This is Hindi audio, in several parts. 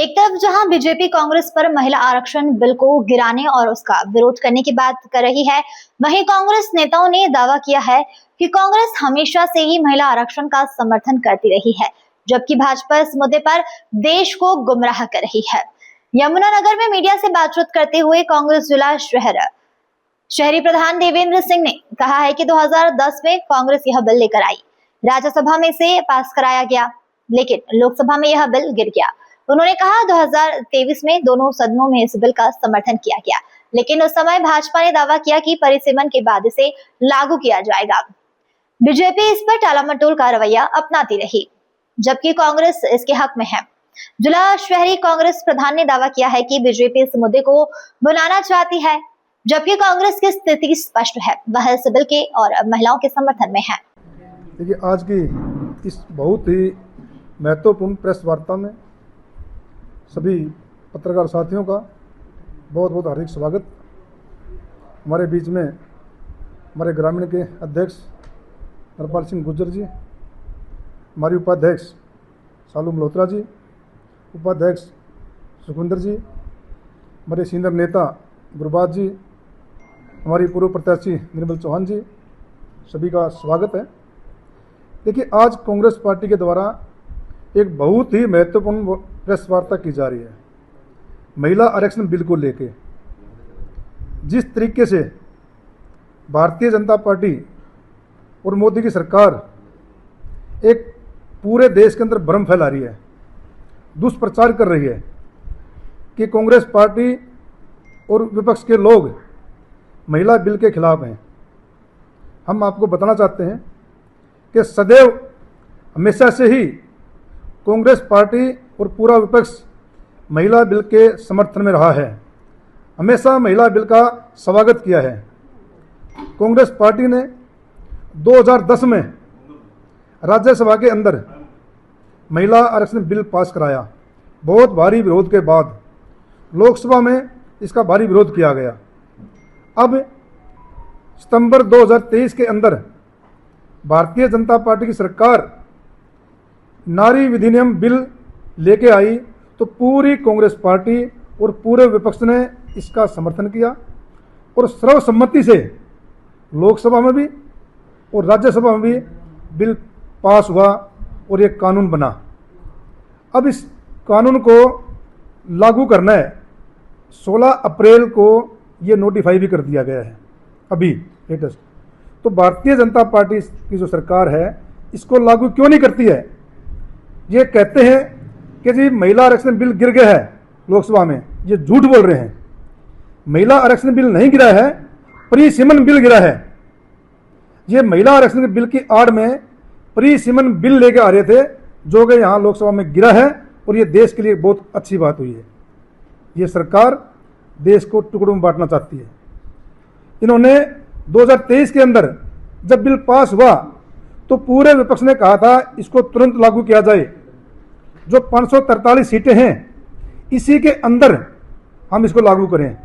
एक तरफ जहां बीजेपी कांग्रेस पर महिला आरक्षण बिल को गिराने और उसका विरोध करने की बात कर रही है, वहीं कांग्रेस नेताओं ने दावा किया है कि कांग्रेस हमेशा से ही महिला आरक्षण का समर्थन करती रही है, जबकि भाजपा इस मुद्दे पर देश को गुमराह कर रही है। यमुनानगर में मीडिया से बातचीत करते हुए कांग्रेस जिला शहरी प्रधान देवेंद्र सिंह ने कहा है कि 2010 में कांग्रेस यह बिल लेकर आई, राज्यसभा में से पास कराया गया, लेकिन लोकसभा में यह बिल गिर गया। उन्होंने कहा 2023 में दोनों सदनों में इस बिल का समर्थन किया गया, लेकिन उस समय भाजपा ने दावा किया कि परिसीमन के बाद इसे लागू किया जाएगा। बीजेपी इस पर टालामटोल का रवैया अपनाती रही, जबकि कांग्रेस इसके हक में है। जिला शहरी कांग्रेस प्रधान ने दावा किया है कि बीजेपी इस मुद्दे को बुलाना चाहती है, जबकि कांग्रेस की स्थिति स्पष्ट है, वह इस बिल के और महिलाओं के समर्थन में है। देखिए, आज की इस बहुत ही महत्वपूर्ण प्रेस वार्ता में सभी पत्रकार साथियों का बहुत बहुत हार्दिक स्वागत। हमारे बीच में हमारे ग्रामीण के अध्यक्ष हरपाल सिंह गुर्जर जी, हमारी उपाध्यक्ष सालू मल्होत्रा जी, उपाध्यक्ष सुखविंदर जी, हमारे सीनियर नेता गुरबाज जी, हमारी पूर्व प्रत्याशी निर्मल चौहान जी, सभी का स्वागत है। देखिए, आज कांग्रेस पार्टी के द्वारा एक बहुत ही महत्वपूर्ण प्रेस वार्ता की जा रही है। महिला आरक्षण बिल को लेके जिस तरीके से भारतीय जनता पार्टी और मोदी की सरकार एक पूरे देश के अंदर भ्रम फैला रही है, दुष्प्रचार कर रही है कि कांग्रेस पार्टी और विपक्ष के लोग महिला बिल के खिलाफ हैं। हम आपको बताना चाहते हैं कि सदैव हमेशा से ही कांग्रेस पार्टी और पूरा विपक्ष महिला बिल के समर्थन में रहा है, हमेशा महिला बिल का स्वागत किया है। कांग्रेस पार्टी ने 2010 में राज्यसभा के अंदर महिला आरक्षण बिल पास कराया। बहुत भारी विरोध के बाद लोकसभा में इसका भारी विरोध किया गया। अब सितंबर 2023 के अंदर भारतीय जनता पार्टी की सरकार नारी विधिनियम बिल लेके आई तो पूरी कांग्रेस पार्टी और पूरे विपक्ष ने इसका समर्थन किया और सर्वसम्मति से लोकसभा में भी और राज्यसभा में भी बिल पास हुआ और एक कानून बना। अब इस कानून को लागू करना है। 16 अप्रैल को ये नोटिफाई भी कर दिया गया है अभी लेटेस्ट। तो भारतीय जनता पार्टी की जो सरकार है इसको लागू क्यों नहीं करती है? ये कहते हैं कि जी महिला आरक्षण बिल गिर गया है लोकसभा में, ये झूठ बोल रहे हैं। महिला आरक्षण बिल नहीं गिरा है, परिसीमन बिल गिरा है। ये महिला आरक्षण बिल की आड़ में परिसीमन बिल लेके आ रहे थे जो कि यहाँ लोकसभा में गिरा है और ये देश के लिए बहुत अच्छी बात हुई है। ये सरकार देश को टुकड़ों में बांटना चाहती है। इन्होंने 2023 के अंदर जब बिल पास हुआ तो पूरे विपक्ष ने कहा था इसको तुरंत लागू किया जाए। जो 543 सीटें हैं इसी के अंदर हम इसको लागू करें,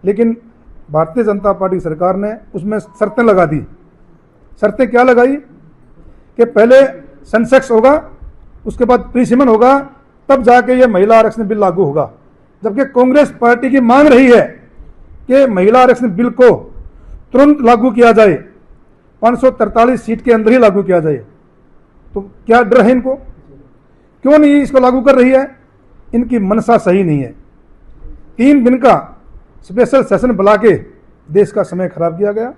लेकिन भारतीय जनता पार्टी सरकार ने उसमें शर्तें लगा दी। शर्तें क्या लगाई कि पहले सेंसेक्स होगा, उसके बाद परिसीमन होगा, तब जाके ये महिला आरक्षण बिल लागू होगा। जबकि कांग्रेस पार्टी की मांग रही है कि महिला आरक्षण बिल को तुरंत लागू किया जाए, 543 सीट के अंदर ही लागू किया जाए। तो क्या डर है इनको? क्यों नहीं इसको लागू कर रही है? इनकी मनसा सही नहीं है। 3 दिन का स्पेशल सेशन बुला के देश का समय खराब किया गया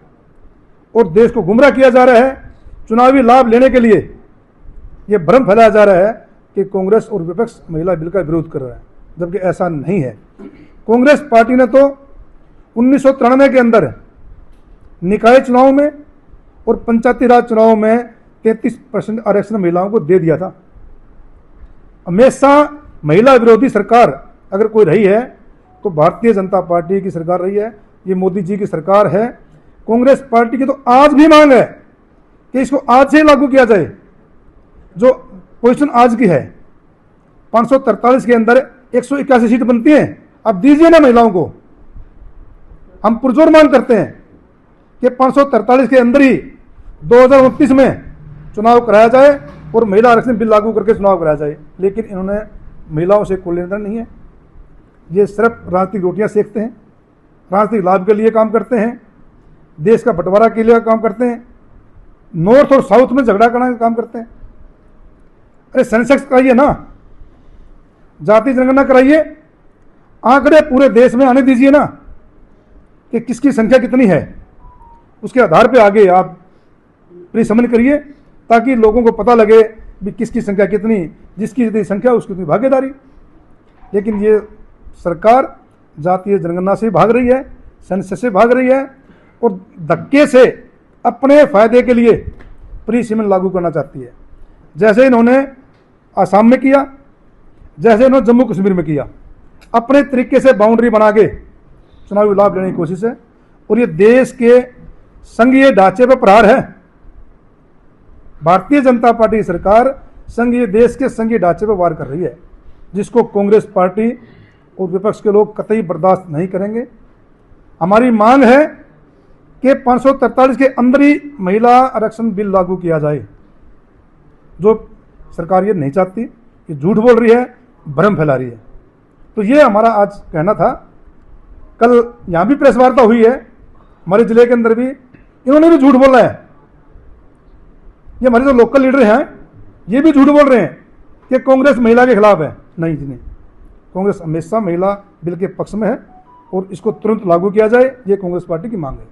और देश को गुमराह किया जा रहा है। चुनावी लाभ लेने के लिए यह भ्रम फैलाया जा रहा है कि कांग्रेस और विपक्ष महिला बिल का विरोध कर रहा है, जबकि ऐसा नहीं है। कांग्रेस पार्टी ने तो 1993 के अंदर निकाय चुनाव में और पंचायती राज चुनाव में 33% आरक्षण महिलाओं को दे दिया था। हमेशा महिला विरोधी सरकार अगर कोई रही है तो भारतीय जनता पार्टी की सरकार रही है। ये मोदी जी की सरकार है। कांग्रेस पार्टी की तो आज भी मांग है कि इसको आज से लागू किया जाए। जो पोजीशन आज की है 543 के अंदर 181 सीट बनती हैं, अब दीजिए ना महिलाओं को। हम पुरजोर मांग करते हैं कि 543 के अंदर ही 2029 में चुनाव कराया जाए और महिला आरक्षण बिल लागू करके चुनाव कराया जाए, लेकिन इन्होंने महिलाओं से कोई लेना नहीं है। ये सिर्फ राजनीतिक रोटियां सेकते हैं, राजनीतिक लाभ के लिए काम करते हैं, देश का बंटवारा के लिए काम करते हैं, नॉर्थ और साउथ में झगड़ा करने का काम करते हैं। अरे सेंसेक्स कराइए ना, जाति जनगणना कराइए, आंकड़े पूरे देश में आने दीजिए ना कि किसकी संख्या कितनी है, उसके आधार पे आगे आप परिसमन करिए ताकि लोगों को पता लगे भी किसकी संख्या कितनी, जिसकी जितनी संख्या उसकी उतनी भागीदारी। लेकिन ये सरकार जातीय जनगणना से भाग रही है, सेंसस से भाग रही है और धक्के से अपने फायदे के लिए परिसीमन लागू करना चाहती है। जैसे इन्होंने आसाम में किया, जैसे इन्होंने जम्मू कश्मीर में किया, अपने तरीके से बाउंड्री बना के चुनावी लाभ लेने की कोशिश है और ये देश के संघीय ढांचे पर प्रहार है। भारतीय जनता पार्टी सरकार देश के संघीय ढांचे पर वार कर रही है, जिसको कांग्रेस पार्टी और विपक्ष के लोग कतई बर्दाश्त नहीं करेंगे। हमारी मांग है कि 543 के अंदर ही महिला आरक्षण बिल लागू किया जाए। जो सरकार ये नहीं चाहती, ये झूठ बोल रही है, भ्रम फैला रही है। तो ये हमारा आज कहना था। कल यहाँ भी प्रेस वार्ता हुई है, हमारे जिले के अंदर भी इन्होंने भी झूठ बोला है। ये हमारे जो लोकल लीडर हैं ये भी झूठ बोल रहे हैं कि कांग्रेस महिला के खिलाफ है। नहीं जी नहीं, कांग्रेस हमेशा महिला बिल के पक्ष में है और इसको तुरंत लागू किया जाए, ये कांग्रेस पार्टी की मांग है।